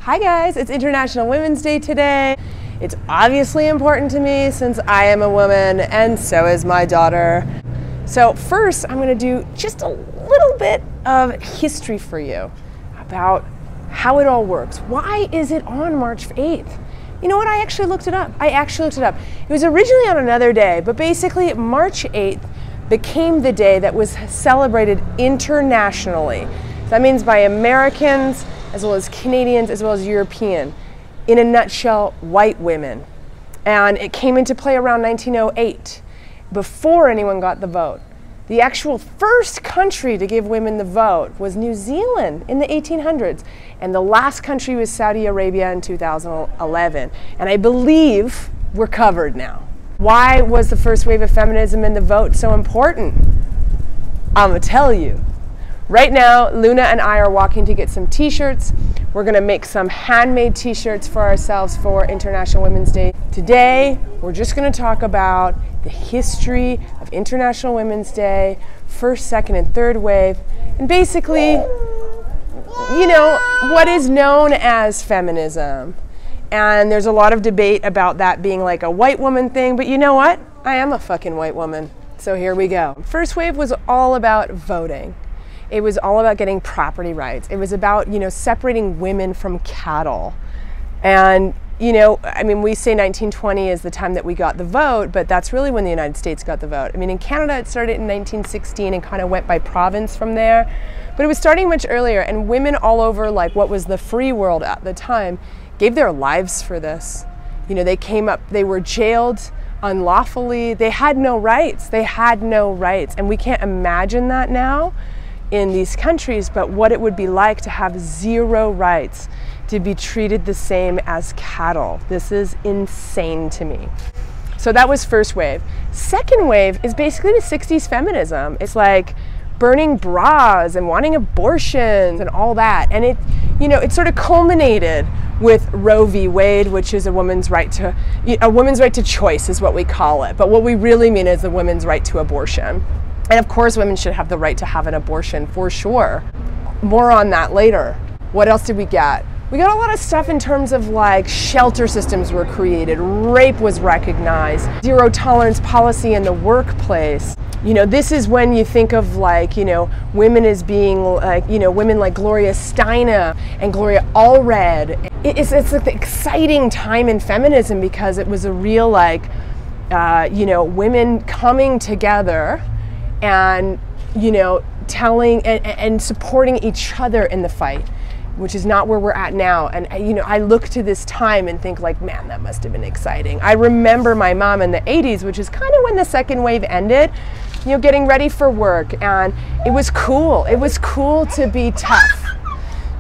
Hi guys, it's International Women's Day today. It's obviously important to me since I am a woman and so is my daughter. So first, I'm going to do just a little bit of history for you about how it all works. Why is it on March 8th? You know what, I actually looked it up. It was originally on another day, but basically March 8th became the day that was celebrated internationally. So that means by Americans, as well as Canadians, as well as European. In a nutshell, white women. And it came into play around 1908, before anyone got the vote. The actual first country to give women the vote was New Zealand in the 1800s. And the last country was Saudi Arabia in 2011. And I believe we're covered now. Why was the first wave of feminism and the vote so important? I'm gonna tell you. Right now, Luna and I are walking to get some t-shirts. We're gonna make some handmade t-shirts for ourselves for International Women's Day. Today, we're just gonna talk about the history of International Women's Day, first, second, and third wave, and basically, you know, what is known as feminism. And there's a lot of debate about that being like a white woman thing, but you know what? I am a fucking white woman, so here we go. First wave was all about voting. It was all about getting property rights. It was about, you know, separating women from cattle. And, you know, I mean, we say 1920 is the time that we got the vote, but that's really when the United States got the vote. I mean, in Canada, it started in 1916 and kind of went by province from there. But it was starting much earlier, and women all over, like, what was the free world at the time, gave their lives for this. You know, they came up, they were jailed unlawfully. They had no rights. And we can't imagine that now in these countries, but what it would be like to have zero rights, to be treated the same as cattle. This is insane to me. So that was first wave. Second wave is basically the 60s feminism. It's like burning bras and wanting abortions and all that. And it, you know, it sort of culminated with Roe v. Wade, which is a woman's right to choice is what we call it. But what we really mean is the women's right to abortion. And of course, women should have the right to have an abortion, for sure. More on that later. What else did we get? We got a lot of stuff in terms of like shelter systems were created, rape was recognized, zero tolerance policy in the workplace. You know, this is when you think of like, you know, women as being like, you know, women like Gloria Steinem and Gloria Allred. It's like the exciting time in feminism because it was a real like, you know, women coming together and, you know, telling and supporting each other in the fight, which is not where we're at now. And, you know, I look to this time and think like, man, that must have been exciting. I remember my mom in the 80s, which is kind of when the second wave ended, you know, getting ready for work. And it was cool. It was cool to be tough.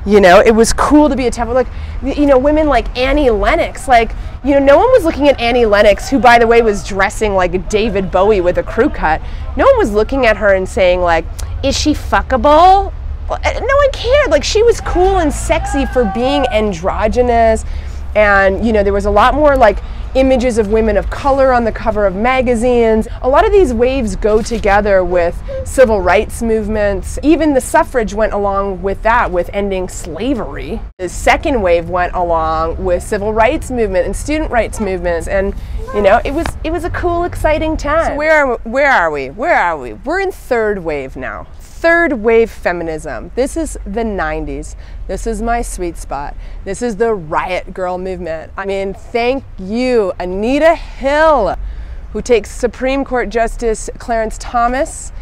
You know, it was cool to be a tough, like, you know, women like Annie Lennox, like, you know, no one was looking at Annie Lennox, who, by the way, was dressing like David Bowie with a crew cut. No one was looking at her and saying, like, is she fuckable? No one cared. Like, she was cool and sexy for being androgynous. And, you know, there was a lot more, like, images of women of color on the cover of magazines. A lot of these waves go together with civil rights movements. Even the suffrage went along with that, with ending slavery. The second wave went along with civil rights movement and student rights movements. And, you know, it was a cool, exciting time. So where are we? We're in third wave now. Third wave feminism. This is the 90s. This is my sweet spot. This is the Riot Girl movement. I mean, thank you, Anita Hill, who takes Supreme Court Justice Clarence Thomas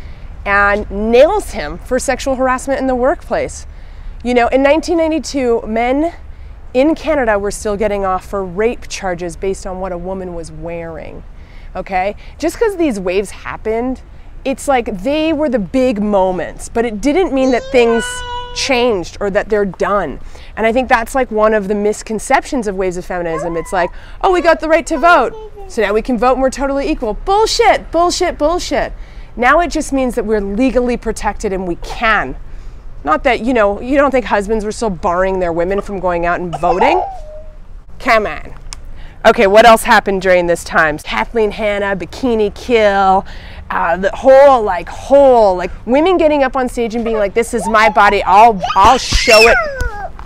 and nails him for sexual harassment in the workplace. You know, in 1992, men in Canada were still getting off for rape charges based on what a woman was wearing, okay? Just because these waves happened, it's like they were the big moments, but it didn't mean that things changed or that they're done. And I think that's like one of the misconceptions of waves of feminism. It's like, oh, we got the right to vote, so now we can vote and we're totally equal. Bullshit, bullshit, bullshit. Now it just means that we're legally protected and we can. Not that, you know, you don't think husbands were still barring their women from going out and voting? Come on. Okay, what else happened during this time? Kathleen Hanna, Bikini Kill, the whole women getting up on stage and being like, this is my body, I'll show it.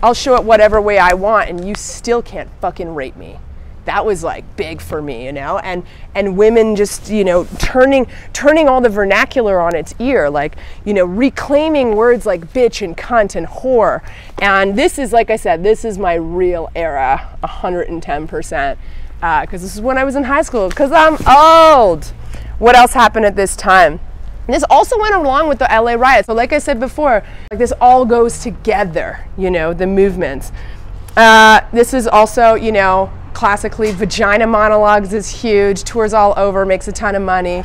I'll show it whatever way I want and you still can't fucking rape me. That was like big for me, you know, and women just, you know, turning all the vernacular on its ear, like, you know, reclaiming words like bitch and cunt and whore. And this is, like I said, this is my real era, 110%, because this is when I was in high school, because I'm old. What else happened at this time? This also went along with the LA riots. So like I said before, like this all goes together, you know, the movements. This is also, you know, classically, Vagina Monologues is huge, tours all over, makes a ton of money.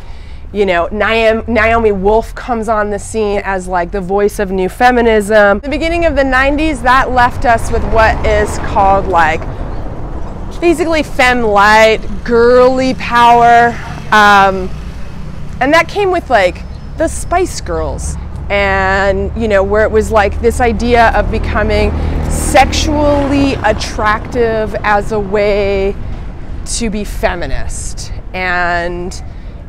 You know, Naomi Wolf comes on the scene as like the voice of new feminism. The beginning of the 90s, that left us with what is called like basically femme light, girly power. And that came with like the Spice Girls, and you know, where it was like this idea of becoming sexually attractive as a way to be feminist. And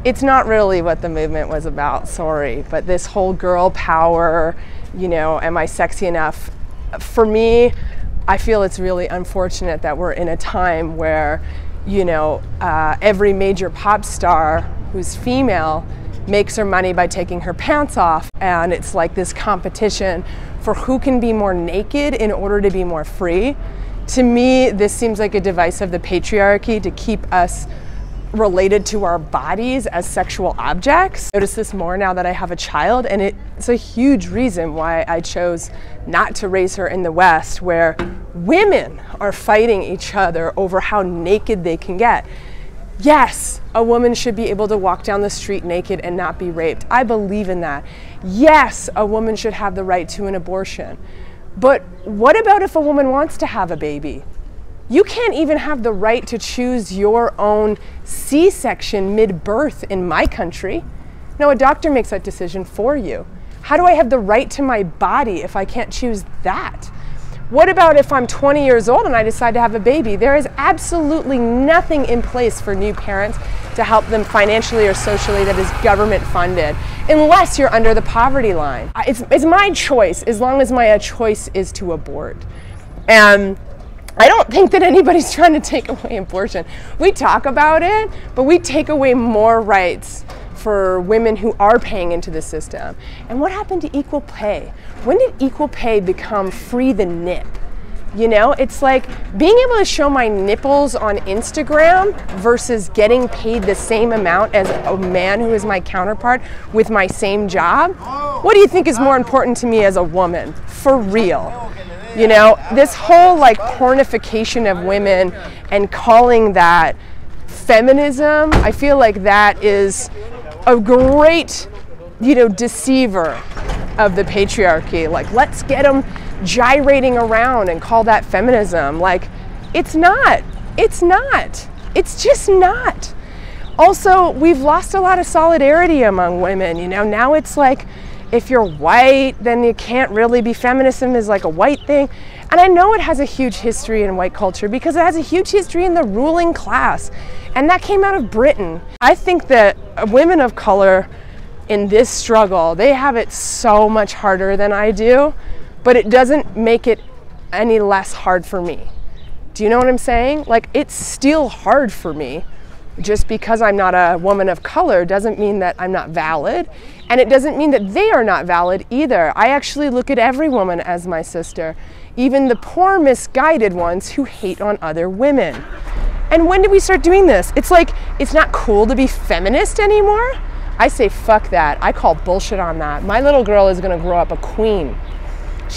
it's not really what the movement was about, sorry, but this whole girl power, you know, am I sexy enough? For me, I feel it's really unfortunate that we're in a time where, you know, every major pop star who's female makes her money by taking her pants off, and it's like this competition for who can be more naked in order to be more free. To me, this seems like a device of the patriarchy to keep us related to our bodies as sexual objects. I notice this more now that I have a child, and it's a huge reason why I chose not to raise her in the West, where women are fighting each other over how naked they can get. Yes, a woman should be able to walk down the street naked and not be raped. I believe in that. Yes, a woman should have the right to an abortion. But what about if a woman wants to have a baby? You can't even have the right to choose your own C-section mid-birth in my country. No, a doctor makes that decision for you. How do I have the right to my body if I can't choose that? What about if I'm 20 years old and I decide to have a baby? There is absolutely nothing in place for new parents to help them financially or socially that is government funded, unless you're under the poverty line. It's my choice, as long as my choice is to abort. And I don't think that anybody's trying to take away abortion. We talk about it, but we take away more rights for women who are paying into the system. And what happened to equal pay? When did equal pay become free the nip? You know, it's like being able to show my nipples on Instagram versus getting paid the same amount as a man who is my counterpart with my same job. What do you think is more important to me as a woman? For real. You know, this whole like pornification of women and calling that feminism, I feel like that is a great, you know, deceiver of the patriarchy. Like, let's get them gyrating around and call that feminism. Like, it's not. It's not. It's just not. Also, we've lost a lot of solidarity among women. You know, now it's like, if you're white, then you can't really be feminism is like a white thing. And I know it has a huge history in white culture because it has a huge history in the ruling class. And that came out of Britain. I think that women of color in this struggle, they have it so much harder than I do, but it doesn't make it any less hard for me. Do you know what I'm saying? Like, it's still hard for me. Just because I'm not a woman of color doesn't mean that I'm not valid, and it doesn't mean that they are not valid either. I actually look at every woman as my sister, even the poor misguided ones who hate on other women. And when did we start doing this? It's like, it's not cool to be feminist anymore. I say fuck that. I call bullshit on that. My little girl is gonna grow up a queen.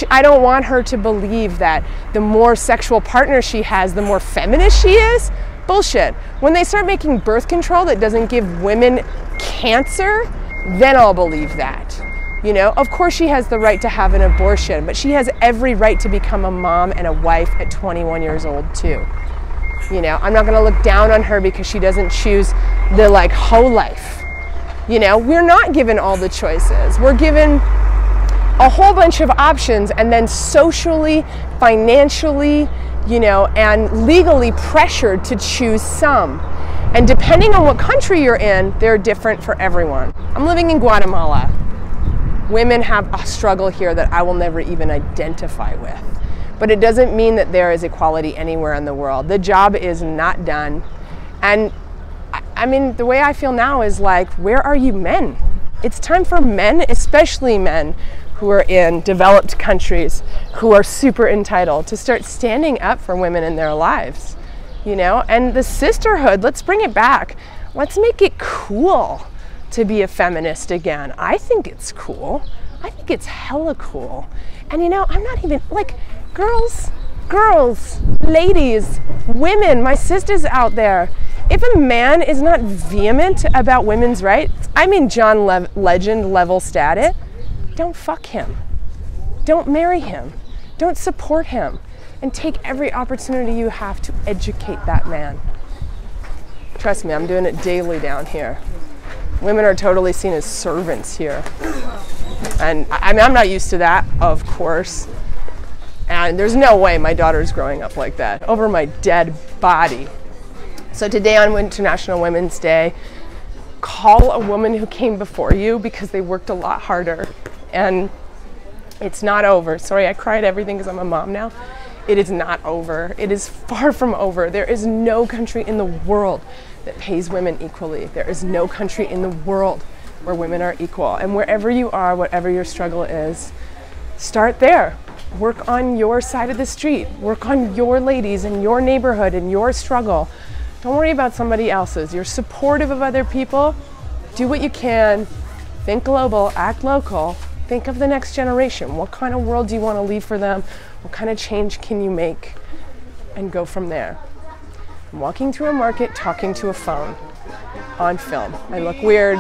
I don't want her to believe that the more sexual partners she has, the more feminist she is. Bullshit. When they start making birth control that doesn't give women cancer, then I'll believe that. You know, of course she has the right to have an abortion, but she has every right to become a mom and a wife at 21 years old too. You know, I'm not gonna look down on her because she doesn't choose the like hoe life. You know, we're not given all the choices. We're given a whole bunch of options, and then socially, financially, you know, and legally pressured to choose some. And depending on what country you're in, they're different for everyone. I'm living in Guatemala. Women have a struggle here that I will never even identify with. but it doesn't mean that there is equality anywhere in the world. The job is not done. And I mean, the way I feel now is like, where are you men? It's time for men, especially men who are in developed countries, who are super entitled, to start standing up for women in their lives, you know? And the sisterhood, let's bring it back. Let's make it cool to be a feminist again. I think it's cool. I think it's hella cool. And you know, I'm not even, like, girls, ladies, women, my sisters out there, if a man is not vehement about women's rights, I mean John Legend level status, don't fuck him. Don't marry him. Don't support him. And take every opportunity you have to educate that man. Trust me, I'm doing it daily down here. Women are totally seen as servants here. And I mean, I'm not used to that, of course. And there's no way my daughter's growing up like that, over my dead body. So today on International Women's Day, call a woman who came before you because they worked a lot harder. And it's not over. Sorry, I cried everything because I'm a mom now. It is not over. It is far from over. There is no country in the world that pays women equally. There is no country in the world where women are equal. And wherever you are, whatever your struggle is, start there. Work on your side of the street. Work on your ladies in your neighborhood and your struggle. Don't worry about somebody else's. You're supportive of other people. Do what you can. Think global, act local. Think of the next generation. What kind of world do you want to leave for them? What kind of change can you make? And go from there. I'm walking through a market, talking to a phone on film. I look weird.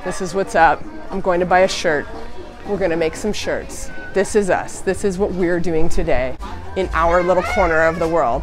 This is what's up. I'm going to buy a shirt. We're going to make some shirts. This is us. This is what we're doing today in our little corner of the world.